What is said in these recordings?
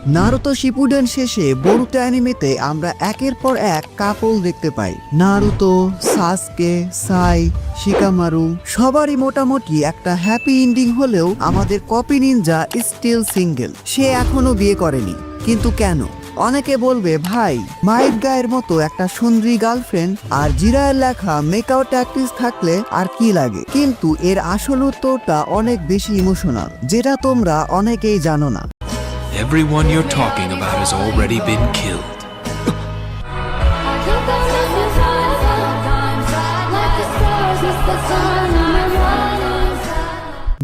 Naruto Shippuden শেষে Boruto অ্যানিমেতে আমরা একের পর এক কাপল দেখতে পাই। নারুতো, সাসকে, সাই, শিকামারু সবারই মোটামুটি একটা হ্যাপি এন্ডিং হলেও আমাদের কপি নিনজা স্টিল সিঙ্গেল। সে এখনো বিয়ে করেনি, কিন্তু কেন? অনেকে বলবে ভাই মাইট গায়ের মতো একটা সুন্দরী গার্লফ্রেন্ড আর জিরায়ের লেখা মেকআউট ট্যাকটিস থাকলে আর কি লাগে। কিন্তু এর আসল উত্তরটা অনেক বেশি ইমোশনাল, যেটা তোমরা অনেকেই জানো না। Everyone you're talking about has already been killed.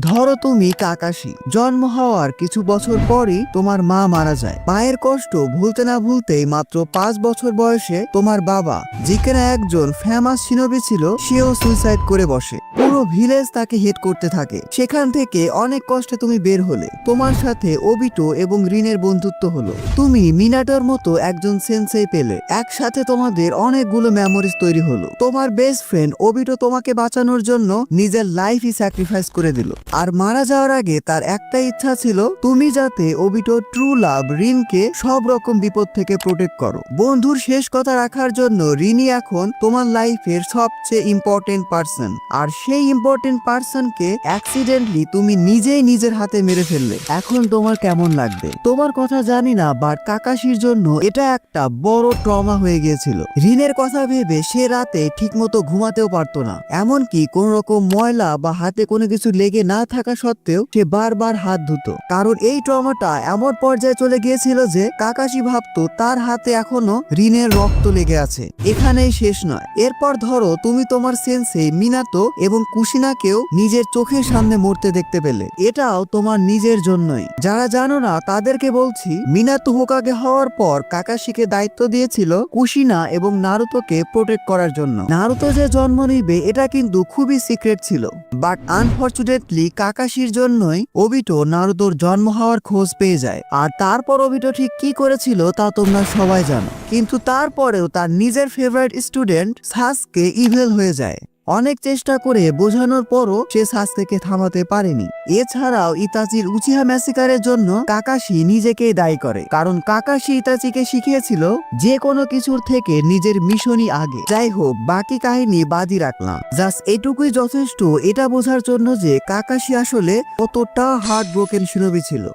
ধরো তুমি কাকাশি, জন্ম হওয়ার কিছু বছর পরই তোমার মা মারা যায়। মায়ের কষ্ট ভুলতে না ভুলতেই মাত্র 5 বছর বয়সে তোমার বাবা, যে কিনা একজন ফেমাস শিনোবি ছিল, সেও সুইসাইড করে বসে। পুরো ভিলেজ তাকে হেট করতে থাকে। সেখান থেকে অনেক কষ্টে তুমি বের হলে। তোমার সাথে ওবিটো এবং রিনের বন্ধুত্ব হলো। তুমি মিনাটোর মতো একজন সেন্সেই পেলে। একসাথে তোমাদের অনেকগুলো মেমোরিজ তৈরি হলো। তোমার বেস্ট ফ্রেন্ড ওবিটো তোমাকে বাঁচানোর জন্য নিজের লাইফই স্যাক্রিফাইস করে দিল। আর মারা যাওয়ার আগে তার একটা ইচ্ছা ছিল, তুমি যাতে ওবিটোর ট্রু লাভ রিনকে সব রকম বিপদ থেকে প্রোটেক্ট করো। বন্ধুর শেষ কথা রাখার জন্য রিনি এখন তোমার লাইফের সবচেয়ে ইম্পর্টেন্ট পার্সন। আর সেই ইম্পর্টেন্ট পার্সনকে অ্যাক্সিডেন্টলি তুমি নিজেই নিজের হাতে মেরে ফেললে। এখন তোমার কেমন লাগবে? তোমার কথা জানি না, বাট কাকাশির জন্য এটা একটা বড় ট্রমা হয়ে গিয়েছিল। রিনের কথা ভেবে সে রাতে ঠিকমতো ঘুমাতেও পারতো না। এমনকি কোন রকম ময়লা বা হাতে কোনো কিছু লেগে না থাকা সত্ত্বেও সে বারবার হাত ধুতো। কারণ এই ট্রমাটা এমন পর্যায়ে চলে গিয়েছিল যে কাকাশি ভাবতো তার হাতে এখনো রিনের রক্ত লেগে আছে। এখানেই শেষ নয়। এরপর ধরো তুমি তোমার সেন্সে মিনাতো এবং কুশিনাকেও নিজের চোখের সামনে মরতে দেখতে পেলে। এটাও তোমার নিজের জন্যই। যারা জানো না তাদেরকে বলছি, মিনাতো হোকাগে হওয়ার পর কাকাশিকে দায়িত্ব দিয়েছিল কুশিনা এবং নারুতোকে প্রোটেক্ট করার জন্য। নারুতো যে জন্ম নিবে এটা কিন্তু খুবই সিক্রেট ছিল। বাট আনফরচুনেটলি কাকাশির জন্যই ওবিটো নারুতোর জন্ম হওয়ার খোঁজ পেয়ে যায়। আর তারপর ওবিটো ঠিক কি করেছিল তা তোমরা সবাই জানো। কিন্তু তারপরেও তার নিজের ফেভারিট স্টুডেন্ট সাসকে ইভিল হয়ে যায়। অনেক চেষ্টা করে বোঝানোর পরও সে সাসকেকে থামাতে পারেনি। এছাড়াও ইতাচির উচিহা ম্যাসিকারের জন্য কাকাশি নিজেকেই দায়ী করে, কারণ কাকাশি ইতাচিকে শিখিয়েছিল যে কোনো কিছুর থেকে নিজের মিশনই আগে। যাই হোক, বাকি কাহিনী বাদই রাখলাম। জাস্ট এটুকুই যথেষ্ট এটা বোঝার জন্য যে কাকাশি আসলে কতটা হার্ট ব্রোকেন শিনোবি ছিল।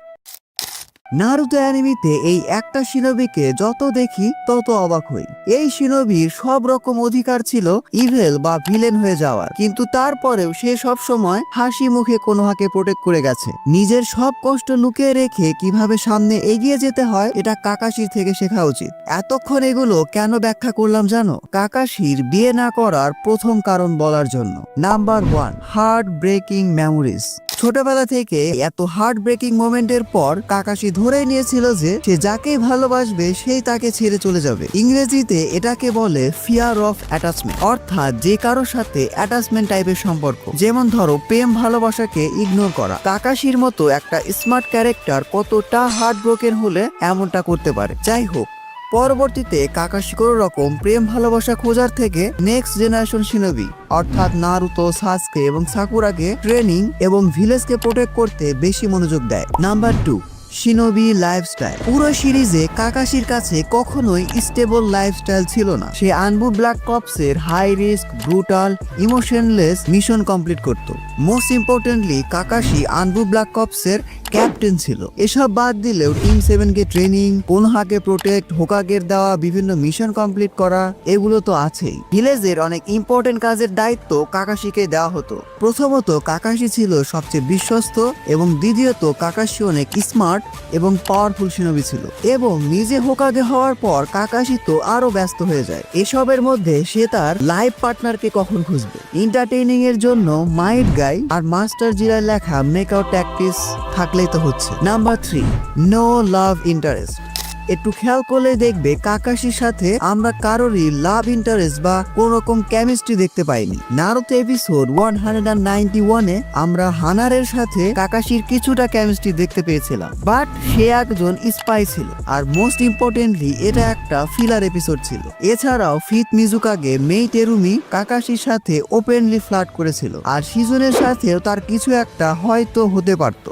নারুতো অ্যানিমিতে এই একটা শিনোবিকে যত দেখি তত অবাক হই। এই শিনোবির সব রকম অধিকার ছিল ইভেল বা ভিলেন হয়ে যাওয়ার, কিন্তু তারপরেও সে সব সময় হাসি মুখে কোনোহাকে প্রোটেক্ট করে গেছে। নিজের সব কষ্ট লুকিয়ে রেখে কিভাবে সামনে এগিয়ে যেতে হয় এটা কাকাশির থেকে শেখা উচিত। এতক্ষণ এগুলো কেন ব্যাখ্যা করলাম জানো? কাকাশির বিয়ে না করার প্রথম কারণ বলার জন্য। Number 1, heart breaking memories. ছোটবেলা থেকে এত হার্ট ব্রেকিং মোমেন্টের পর কাকাশি ধরে নিয়েছিল যে সে যাকেই ভালোবাসবে সেই তাকে ছেড়ে চলে যাবে। ইংরেজিতে এটাকে বলে ফিয়ার অফ অ্যাটাচমেন্ট, অর্থাৎ যে কারোর সাথে অ্যাটাচমেন্ট টাইপের সম্পর্ক। যেমন ধরো প্রেম ভালোবাসাকে ইগনোর করা। কাকাশির মতো একটা স্মার্ট ক্যারেক্টার কতটা হার্ট ব্রোকেন হলে এমনটা করতে পারে। যাই হোক, পরবর্তীতে কাকাশি কোনো রকম প্রেম ভালোবাসা খোঁজার থেকে নেক্সট জেনারেশন শিনোবি অর্থাৎ নারুতো, সাসকে এবং সাকুরাকে ট্রেনিং এবং ভিলেজকে প্রোটেক্ট করতে বেশি মনোযোগ দেয়। Number 2, shinobi lifestyle. পুরো সিরিজে কাকাশির কাছে কখনোই স্টেবল লাইফস্টাইল ছিল না। সে আনবু ব্ল্যাক কপসের high risk, brutal, emotionless mission complete করত। Most importantly Kakashi Anbu black কপসের ক্যাপ্টেন ছিল। এসব বাদ দিলেও টিম 7কে ট্রেনিং, কোনোহাকে প্রোটেক্ট, হোকাগের দেওয়া বিভিন্ন মিশন কমপ্লিট করা, এগুলো তো আছেই। ভিলেজের অনেক ইম্পর্টেন্ট কাজের দায়িত্ব কাকাশিকে দেওয়া হতো। প্রথমত কাকাশি ছিল সবচেয়ে বিশ্বস্ত এবং দ্বিতীয়ত কাকাশি অনেক স্মার্ট এবং পাওয়ারফুল শিনোবি ছিল। এবং নিজে হোকাগে হওয়ার পর কাকাশি তো আরো ব্যস্ত হয়ে যায়। এসবের মধ্যে সে তার লাইফ পার্টনারকে কখন খুঁজবে? এন্টারটেইনিং এর জন্য মাইট গাই আর মাস্টার জিরার লেখা মেকআউট ট্যাকটিস থাকলেই তো হচ্ছে। Number 3, no love interest. একটু খেয়াল করলে দেখবে কাকাশির সাথে আমরা কারোরই লাভ ইন্টারেস্ট বা কোন রকম কেমিস্ট্রি দেখতে পাইনি। নারুতো এপিসোড 191-এ আমরা হানারের সাথে কাকাশির কিছুটা কেমিস্ট্রি দেখতে পেয়েছিলাম, বাট সে একজন স্পাই ছিল। আর মোস্ট ইম্পর্টেন্টলি এটা একটা ফিলার এপিসোড ছিল। এছাড়াও ফিথ মিজুকাগে মেই টেরুমি কাকাশির সাথে ওপেনলি ফ্লার্ট করেছিল, আর শিজুনের সাথেও তার কিছু একটা হয়তো হতে পারত।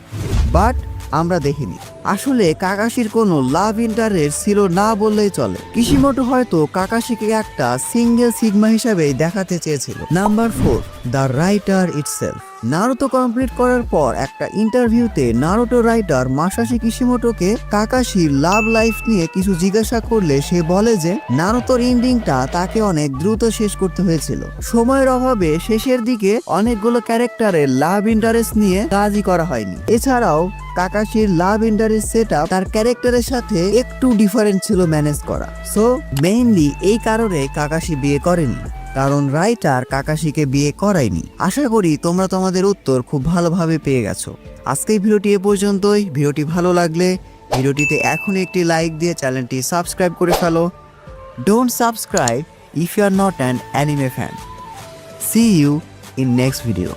বাট আমরা দেখিনি। আসলে কাকাশির কোনো লাভ ইন্টারেস্ট ছিল না বললেই চলে। কিশিমোটো হয়তো কাকাশিকে একটা সিঙ্গেল সিগমা হিসাবেই দেখাতে চেয়েছিল। Number 4, the writer itself. Naruto complete করার পর একটা ইন্টারভিউতে নারুতো রাইটার মাসাশি কিশিমোটোকে কাকাশির লাভ লাইফ নিয়ে কিছু জিজ্ঞাসা করলে সে বলে যে নারুতোর এন্ডিংটা তাকে অনেক দ্রুত শেষ করতে হয়েছিল। সময়ের অভাবে শেষের দিকে অনেকগুলো ক্যারেক্টারের লাভ ইন্টারেস্ট নিয়ে কাজই করা হয়নি। এছাড়াও কাকাশির লাভ ইন্টারেস্ট সেটআপ তার ক্যারেক্টারের সাথে একটু ডিফারেন্ট ছিল ম্যানেজ করা। সো মেইনলি এই কারণে কাকাশি বিয়ে করেনি, কারণ রাইটার কাকাশিকে বিয়ে করায়নি। আশা করি তোমরা তোমাদের উত্তর খুব ভালোভাবে পেয়ে গেছো। আজকের ভিডিওটি এ পর্যন্তই। ভিডিওটি ভালো লাগলে ভিডিওটিতে এখন একটি লাইক দিয়ে চ্যানেলটি সাবস্ক্রাইব করে ফেলো। Don't subscribe if you are not an anime fan. See you in next video.